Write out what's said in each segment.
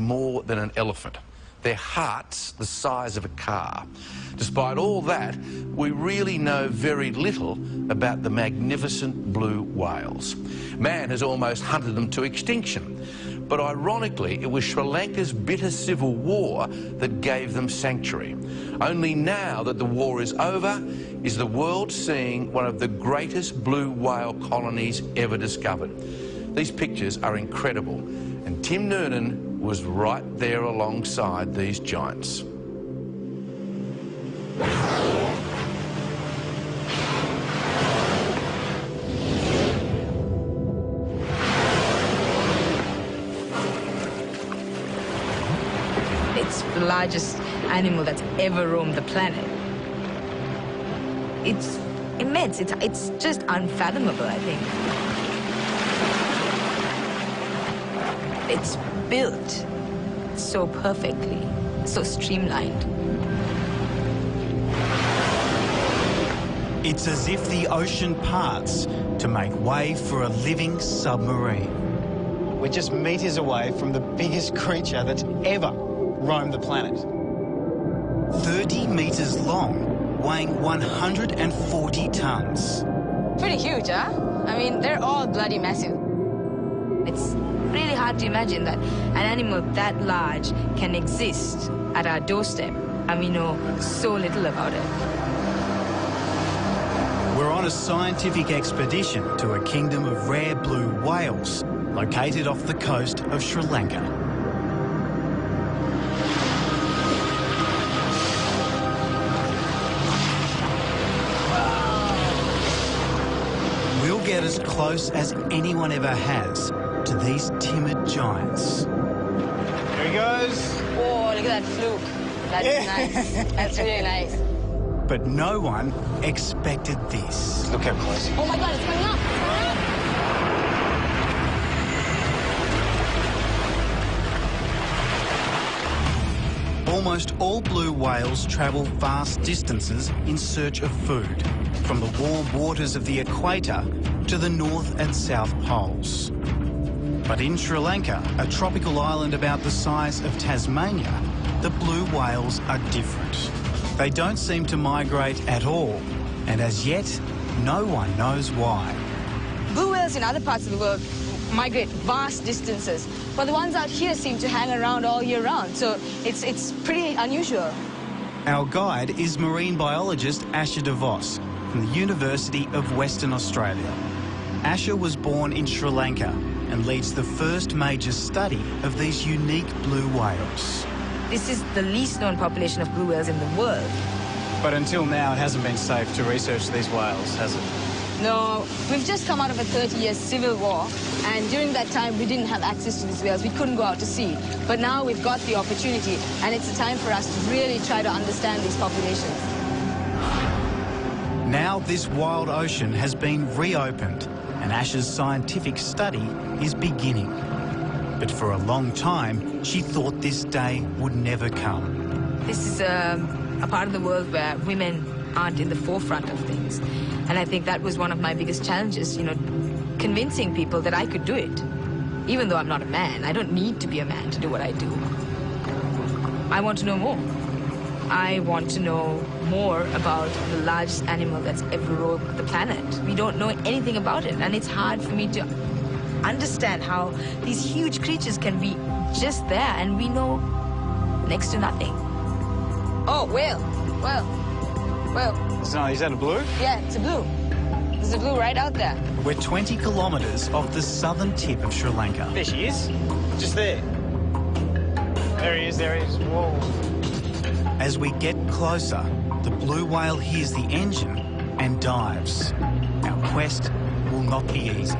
more than an elephant. Their heart's the size of a car. Despite all that, we really know very little about the magnificent blue whales. Man has almost hunted them to extinction. But ironically, it was Sri Lanka's bitter civil war that gave them sanctuary. Only now that the war is over, is the world seeing one of the greatest blue whale colonies ever discovered. These pictures are incredible, and Tim Noonan was right there alongside these giants. It's the largest animal that's ever roamed the planet. It's immense. It's just unfathomable, I think. It's built so perfectly, so streamlined. It's as if the ocean parts to make way for a living submarine. We're just meters away from the biggest creature that's ever roamed the planet. 30 metres long, weighing 140 tonnes. Pretty huge, huh? I mean, they're all bloody massive. It's really hard to imagine that an animal that large can exist at our doorstep, and we know so little about it. We're on a scientific expedition to a kingdom of rare blue whales located off the coast of Sri Lanka. We'll get as close as anyone ever has to these timid giants. There he goes. Whoa, look at that fluke. That's nice. That's really nice. But no one expected this. Look how close he is. Oh my God, it's coming up. Almost all blue whales travel vast distances in search of food, from the warm waters of the equator to the North and South Poles. But in Sri Lanka, a tropical island about the size of Tasmania, the blue whales are different. They don't seem to migrate at all, and as yet, no one knows why. Blue whales in other parts of the world migrate vast distances, but the ones out here seem to hang around all year round, so it's pretty unusual. Our guide is marine biologist Asha De Vos from the University of Western Australia. Asha was born in Sri Lanka and leads the first major study of these unique blue whales. This is the least known population of blue whales in the world. But until now, it hasn't been safe to research these whales, has it? No, we've just come out of a 30-year civil war, and during that time we didn't have access to these whales. We couldn't go out to sea. But now we've got the opportunity, and it's a time for us to really try to understand these populations. Now this wild ocean has been reopened, and Asha's scientific study is beginning. But for a long time, she thought this day would never come. This is a part of the world where women aren't in the forefront of things. And I think that was one of my biggest challenges, you know, convincing people that I could do it. Even though I'm not a man, I don't need to be a man to do what I do. I want to know more. I want to know more about the largest animal that's ever roamed the planet. We don't know anything about it, and it's hard for me to understand how these huge creatures can be just there, and we know next to nothing. Oh, whale. So, is that a blue? Yeah, it's a blue. There's a blue right out there. We're 20 kilometres off the southern tip of Sri Lanka. There she is. Just there. There he is, there he is. Whoa. As we get closer, the blue whale hears the engine and dives. Our quest will not be easy.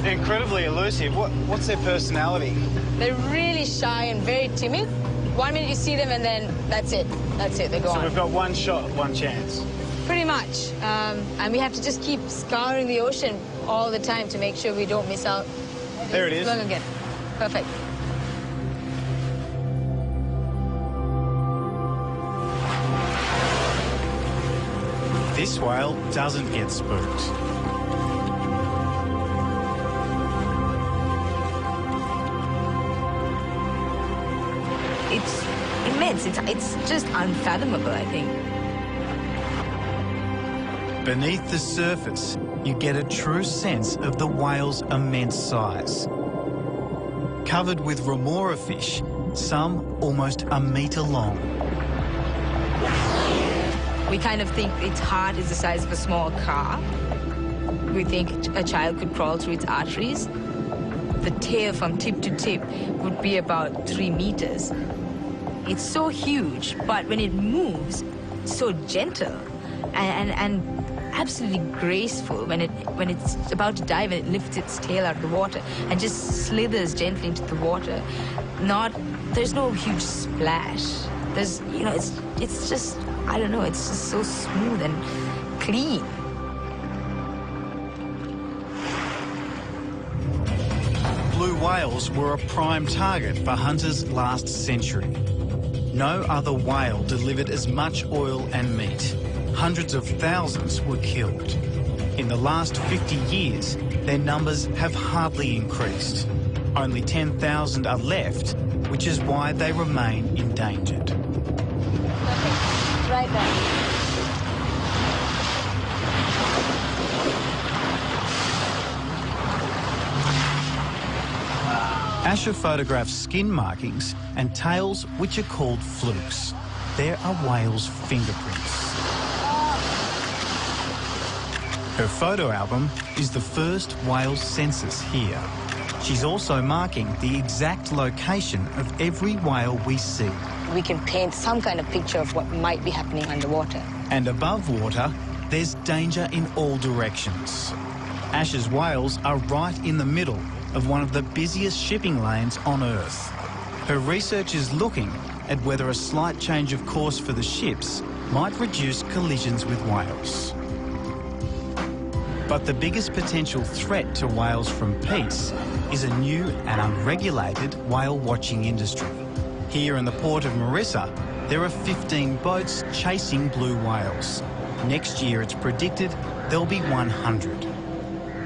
They're incredibly elusive. What's their personality? They're really shy and very timid. 1 minute you see them and then that's it. That's it, they're gone. So we've got one shot, one chance. Pretty much. And we have to just keep scouring the ocean all the time to make sure we don't miss out. There it is. Look again. Perfect. This whale doesn't get spooked. it's immense. It's just unfathomable, I think. Beneath the surface, you get a true sense of the whale's immense size. Covered with remora fish, some almost a metre long. We kind of think its heart is the size of a small car. We think a child could crawl through its arteries. The tail from tip to tip would be about 3 meters. It's so huge, but when it moves, so gentle and absolutely graceful. When it's about to dive, and it lifts its tail out of the water and just slithers gently into the water. There's no huge splash. There's, you know, it's just, I don't know, it's just so smooth and clean. Blue whales were a prime target for hunters last century. No other whale delivered as much oil and meat. Hundreds of thousands were killed. In the last 50 years, their numbers have hardly increased. Only 10,000 are left, which is why they remain endangered. Right there. Asher photographs skin markings and tails which are called flukes. There are whales' fingerprints. Her photo album is the first whale census here. She's also marking the exact location of every whale we see. We can paint some kind of picture of what might be happening underwater. And above water, there's danger in all directions. Asher's whales are right in the middle of one of the busiest shipping lanes on Earth. Her research is looking at whether a slight change of course for the ships might reduce collisions with whales. But the biggest potential threat to whales from peace is a new and unregulated whale watching industry. Here in the port of Marissa, there are 15 boats chasing blue whales. Next year, it's predicted there'll be 100.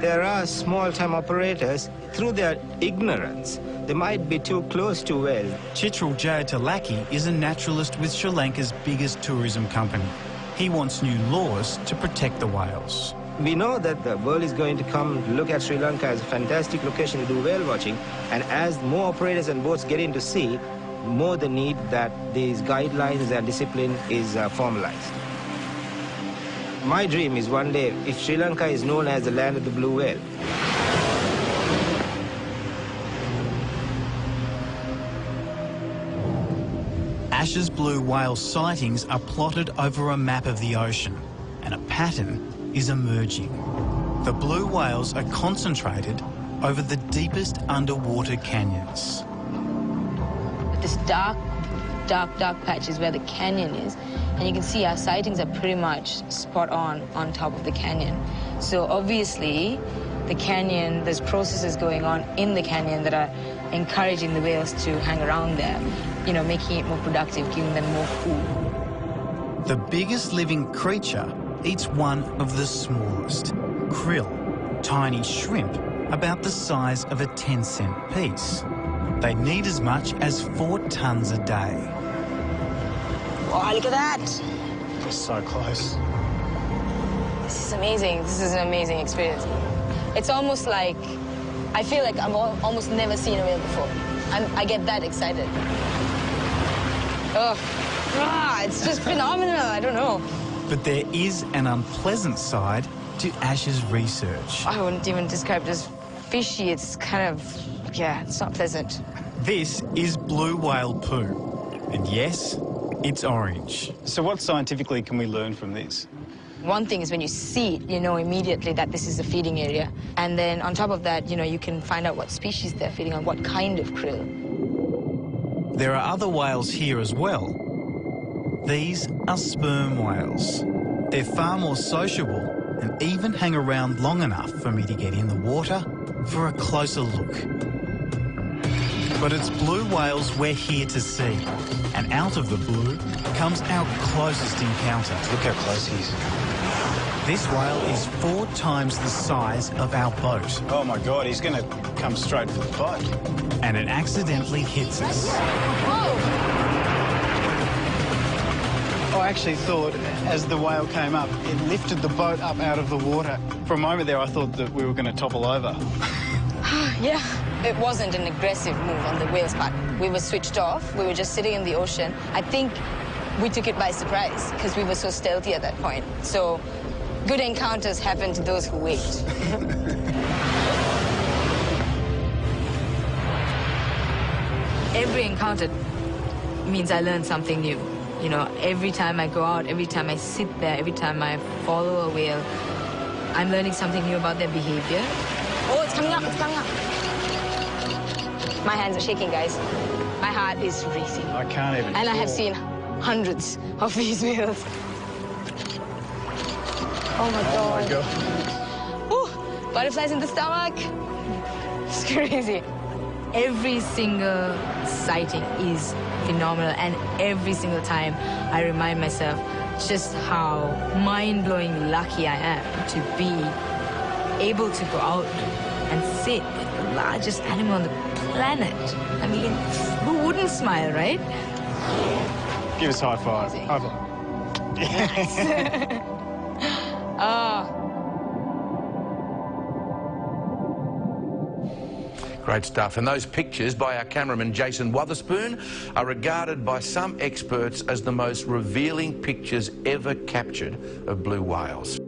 There are small-time operators. Through their ignorance, they might be too close to whales. Chitral Jayatalaki is a naturalist with Sri Lanka's biggest tourism company. He wants new laws to protect the whales. We know that the world is going to come to look at Sri Lanka as a fantastic location to do whale watching, and as more operators and boats get into sea, more the need that these guidelines and discipline is formalized. My dream is one day, if Sri Lanka is known as the land of the blue whale. Asher's blue whale sightings are plotted over a map of the ocean, and a pattern is emerging. The blue whales are concentrated over the deepest underwater canyons. This dark patch is where the canyon is, and you can see our sightings are pretty much spot on top of the canyon. So obviously, the canyon, there's processes going on in the canyon that are encouraging the whales to hang around there, you know, making it more productive, giving them more food. The biggest living creature eats one of the smallest, krill, tiny shrimp about the size of a 10-cent piece. They need as much as 4 tons a day. Oh, look at that! We're so close. This is amazing. This is an amazing experience. It's almost like, I feel like I've almost never seen a whale before. I get that excited. Oh, it's just phenomenal. I don't know. But there is an unpleasant side to Asher's research. I wouldn't even describe it as fishy. It's kind of, yeah, it's not pleasant. This is blue whale poo. And yes, it's orange. So what scientifically can we learn from this? One thing is when you see it, you know immediately that this is a feeding area. And then on top of that, you know, you can find out what species they're feeding on, what kind of krill. There are other whales here as well. These are sperm whales. They're far more sociable and even hang around long enough for me to get in the water for a closer look. But it's blue whales we're here to see. And out of the blue comes our closest encounter. Look how close he is. This whale is 4 times the size of our boat. Oh my God, he's going to come straight for the boat. And it accidentally hits us. Whoa! I actually thought, as the whale came up, it lifted the boat up out of the water. For a moment there, I thought that we were going to topple over. Yeah. It wasn't an aggressive move on the whale's part. We were switched off. We were just sitting in the ocean. I think we took it by surprise because we were so stealthy at that point. So good encounters happen to those who wait. Every encounter means I learn something new. You know, every time I go out, every time I sit there, every time I follow a whale, I'm learning something new about their behavior. Oh, it's coming up, it's coming up. My hands are shaking, guys. My heart is racing. I can't even And talk. I have seen hundreds of these whales. Oh my God. Oh my God. Ooh, butterflies in the stomach. It's crazy. Every single sighting is phenomenal, and every single time I remind myself just how mind-blowing lucky I am to be able to go out and sit with the largest animal on the planet. I mean, who wouldn't smile, right? Give us a high five. High five. Great stuff. And those pictures by our cameraman Jason Wotherspoon are regarded by some experts as the most revealing pictures ever captured of blue whales.